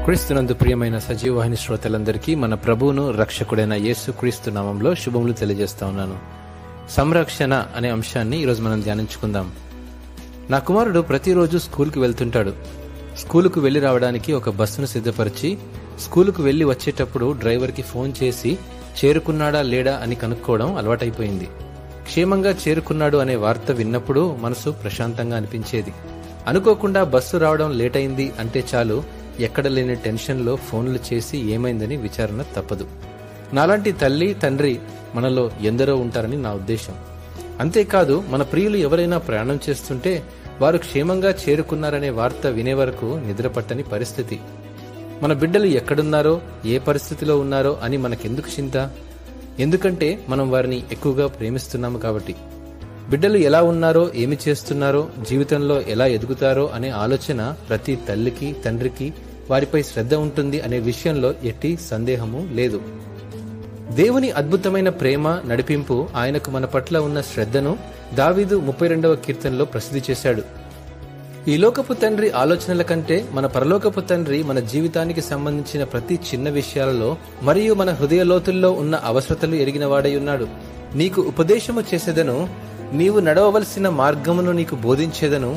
క్రీస్తునందు ప్రియమైన సజీవవాహిని శ్రోతలందరికీ మన ప్రభువును రక్షకుడైన యేసు క్రీస్తు నామంలో శుభములు తెలియజేస్తా ఉన్నాను. సంరక్షణ అనే అంశాన్ని ఈరోజు మనం ధ్యానించుకుందాం. నా కుమారుడు ప్రతిరోజు స్కూల్కి వెళ్తుంటాడు. స్కూలుకు వెళ్లి రావడానికి ఒక బస్సును సిద్ధపరిచి స్కూలుకు వెళ్లి వచ్చేటప్పుడు డ్రైవర్కి ఫోన్ చేసి చేరుకున్నాడా లేడా అని కనుక్కోవడం అలవాటైపోయింది. క్షేమంగా చేరుకున్నాడు అనే వార్త విన్నప్పుడు మనసు ప్రశాంతంగా అనిపించేది. అనుకోకుండా బస్సు రావడం లేట్ అయింది అంటే చాలు, ఎక్కడ లేని టెన్షన్లో ఫోన్లు చేసి ఏమైందని విచారణ తప్పదు. నాలాంటి తల్లి తండ్రి మనలో ఎందరో ఉంటారని నా ఉద్దేశం. అంతేకాదు, మన ప్రియులు ఎవరైనా ప్రయాణం చేస్తుంటే వారు క్షేమంగా చేరుకున్నారనే వార్త వినే వరకు నిద్రపట్టని పరిస్థితి. మన బిడ్డలు ఎక్కడున్నారో, ఏ పరిస్థితిలో ఉన్నారో అని మనకెందుకు చింత? ఎందుకంటే మనం వారిని ఎక్కువగా ప్రేమిస్తున్నాము కాబట్టి. బిడ్డలు ఎలా ఉన్నారో, ఏమి చేస్తున్నారో, జీవితంలో ఎలా ఎదుగుతారో అనే ఆలోచన ప్రతి తల్లికి తండ్రికి వారిపై శ్రద్ధ ఉంటుంది అనే విషయంలో ఎట్టి సందేహము లేదు. దేవుని అద్భుతమైన ప్రేమ, నడిపింపు, ఆయనకు మన పట్ల ఉన్న శ్రద్ధను దావీదు 32వ కీర్తనలో ప్రసిద్ధి చేశాడు. ఈ లోకపు తండ్రి ఆలోచనల కంటే మన పరలోకపు తండ్రి మన జీవితానికి సంబంధించిన ప్రతి చిన్న విషయాలలో మరియు మన హృదయ లోతుల్లో ఉన్న అవసరతలు ఎరిగిన వాడై ఉన్నాడు. నీకు ఉపదేశము చేసేదను, నీవు నడవవలసిన మార్గమును నీకు బోధించేదను,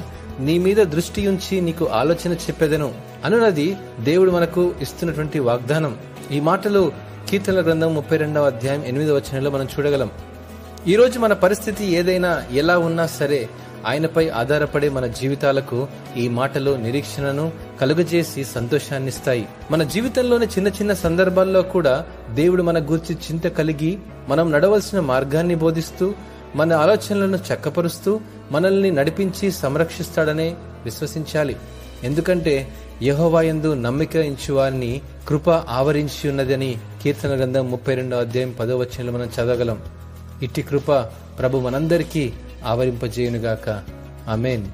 నీ మీద దృష్టి ఉంచి నీకు ఆలోచన చెప్పేదను అనున్నది దేవుడు మనకు ఇస్తున్నటువంటి వాగ్దానం. ఈ మాటలు కీర్తనల గ్రంథం 32వ అధ్యాయం 8వ వచనంలో మనం చూడగలం. ఈరోజు మన పరిస్థితి ఏదైనా, ఎలా ఉన్నా సరే, ఆయనపై ఆధారపడే మన జీవితాలకు ఈ మాటలు నిరీక్షణను కలుగజేసి సంతోషాన్నిస్తాయి. మన జీవితంలోని చిన్న చిన్న సందర్భాల్లో కూడా దేవుడు మన గూర్చి చింత కలిగి మనం నడవలసిన మార్గాన్ని బోధిస్తూ మన ఆలోచనలను చక్కపరుస్తూ మనల్ని నడిపించి సంరక్షిస్తాడనే విశ్వసించాలి. ఎందుకంటే యెహోవా యందు నమ్మిక ఇంచువారిని కృప ఆవరించి ఉన్నదని కీర్తన గ్రంథం 32వ అధ్యాయం 10వ వచనంలో మనం చదవగలం. ఇట్టి కృప ప్రభు మనందరికీ ఆవరింపజేయునుగాక. ఆమేన్.